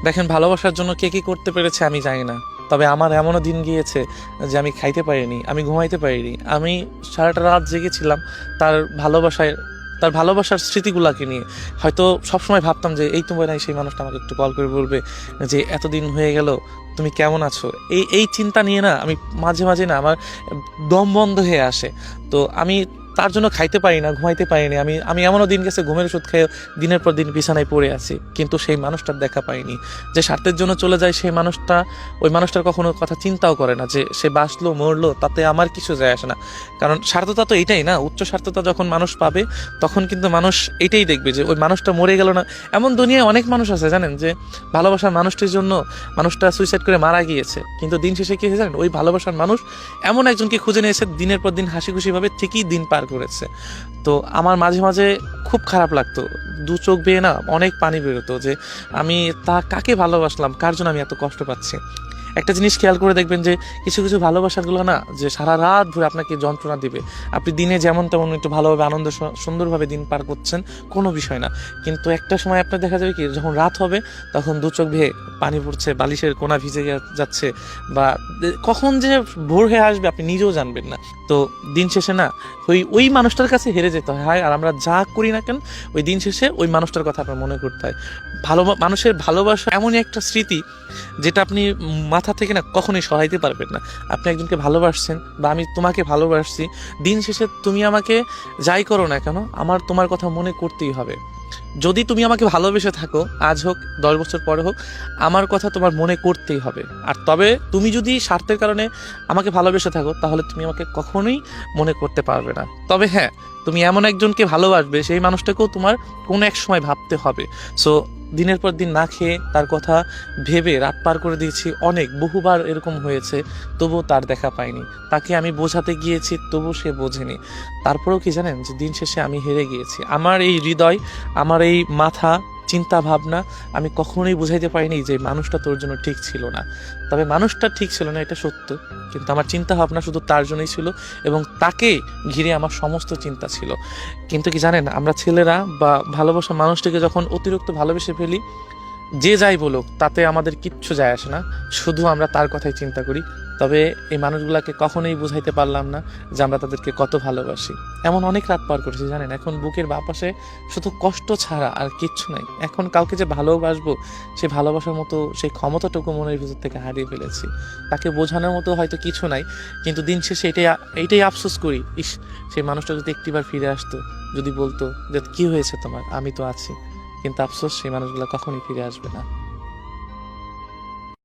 দেখেন, ভালোবাসার জন্য কে কী করতে পেরেছে আমি জানি না, তবে আমার এমনও দিন গিয়েছে যে আমি খাইতে পারিনি, আমি ঘুমাইতে পারিনি, আমি সারাটা রাত জেগেছিলাম তার ভালোবাসায়, তার ভালোবাসার স্মৃতিগুলাকে নিয়ে। হয়তো সবসময় ভাবতাম যে এই তো মনে হয় সেই মানুষটা আমাকে একটু কল করে বলবে যে এতদিন হয়ে গেল, তুমি কেমন আছো। এই এই চিন্তা নিয়ে না আমি মাঝে মাঝে না আমার দম বন্ধ হয়ে আসে। তো আমি তার জন্য খাইতে পারি না, ঘুমাইতে পারিনি। আমি আমি এমনও দিন গেছে ঘুমের ওষুধ খেয়ে দিনের পর দিন বিছানায় পড়ে আছি, কিন্তু সেই মানুষটার দেখা পাইনি। যে স্বার্থের জন্য চলে যায় সেই মানুষটা, ওই মানুষটার কখনো কথা চিন্তাও করে না যে সে বাঁচলো মরলো তাতে আমার কিছু যায় আসে না। কারণ স্বার্থতা তো এইটাই না, উচ্চ স্বার্থতা যখন মানুষ পাবে তখন কিন্তু মানুষ এটাই দেখবে যে ওই মানুষটা মরে গেল না। এমন দুনিয়ায় অনেক মানুষ আছে জানেন, যে ভালোবাসার মানুষটির জন্য মানুষটা সুইসাইড করে মারা গিয়েছে, কিন্তু দিন শেষে কি হয়েছে জানেন, ওই ভালোবাসার মানুষ এমন একজনকে খুঁজে নিয়েছে, দিনের পর দিন হাসি খুশিভাবে ঠিকই দিন পার করেছে। তো আমার মাঝে মাঝে খুব খারাপ লাগতো, দু চোখ বেয়ে না অনেক পানি বেরোতো যে আমি কাকে ভালোবাসলাম, কার জন্য আমি এত কষ্ট পাচ্ছি। একটা জিনিস খেয়াল করে দেখবেন যে কিছু কিছু ভালোবাসাগুলো না যে সারা রাত ধরে আপনাকে যন্ত্রণা দিবে। আপনি দিনে যেমন তেমন একটু ভালোভাবে আনন্দ সুন্দরভাবে দিন পার করছেন, কোনো বিষয় না, কিন্তু একটা সময় আপনার দেখা যাবে কি যখন রাত হবে তখন দু চোখ বেয়ে পানি পড়ছে, বালিশের কোনা ভিজে যাচ্ছে, বা কখন যে ভোর হয়ে আসবে আপনি নিজেও জানবেন না। তো দিন শেষে না ওই মানুষটার কাছে হেরে যেতে হয়। আর আমরা যা করি না কেন ওই দিন শেষে ওই মানুষটার কথা আপনার মনে করতে হয়। মানুষের ভালোবাসা এমনই একটা স্মৃতি যেটা আপনি মাথা থেকে না কখনোই সরাইতে পারবেন না। আপনি একজনকে ভালোবাসছেন বা আমি তোমাকে ভালোবাসছি, দিন শেষে তুমি আমাকে যাই করো না কেন আমার তোমার কথা মনে করতেই হবে। যদি তুমি আমাকে ভালোবেসে থাকো, আজ হোক 10 বছর পরে হোক, আমার কথা তোমার মনে করতেই হবে। আর তবে তুমি যদি স্বার্থের কারণে আমাকে ভালোবেসে থাকো তাহলে তুমি আমাকে কখনোই মনে করতে পারবে না। তবে হ্যাঁ, তুমি এমন একজনকে ভালোবাসবে সেই মানুষটাকেও তোমার কোনো এক সময় ভাবতে হবে। সো দিনের পর দিন না খেয়ে তার কথা ভেবে রাত পার করে দিয়েছি, অনেক বহুবার এরকম হয়েছে, তবুও তার দেখা পাইনি। তাকে আমি বোঝাতে গিয়েছি তবুও সে বোঝেনি। তারপরেও কি জানেন, যে দিন শেষে আমি হেরে গিয়েছি। আমার এই হৃদয়, আমার এই মাথা, চিন্তা ভাবনা আমি কখনোই বুঝাইতে পারিনি যে মানুষটা তোর জন্য ঠিক ছিল না। তবে মানুষটা ঠিক ছিল না এটা সত্য, কিন্তু আমার চিন্তা ভাবনা শুধু তার জন্যই ছিল এবং তাকে ঘিরে আমার সমস্ত চিন্তা ছিল। কিন্তু কি জানেন, আমরা ছেলেরা বা ভালোবাসা মানুষটিকে যখন অতিরিক্ত ভালোবেসে ফেলি, যে যাই বলুক তাতে আমাদের কিচ্ছু যায় আসে না, শুধু আমরা তার কথাই চিন্তা করি। তবে এই মানুষগুলাকে কখনোই বুঝাইতে পারলাম না যে আমরা তাদেরকে কত ভালোবাসি। এমন অনেক রাত পার করেছি জানেন, এখন বুকের বাপাশে শুধু কষ্ট ছাড়া আর কিচ্ছু নাই। এখন কাউকে যে ভালোবাসবো সেই ভালোবাসার মতো সেই ক্ষমতাটুকু মনের ভিতর থেকে হারিয়ে ফেলেছি। তাকে বোঝানোর মতো হয়তো কিছু নাই, কিন্তু দিন শেষে এইটাই আফসোস করি, ইস সেই মানুষটা যদি একটিবার ফিরে আসতো, যদি বলতো যে কি হয়েছে তোমার, আমি তো আছি। কিন্তু আফসোস সেই মানুষগুলো কখনোই ফিরে আসবে না।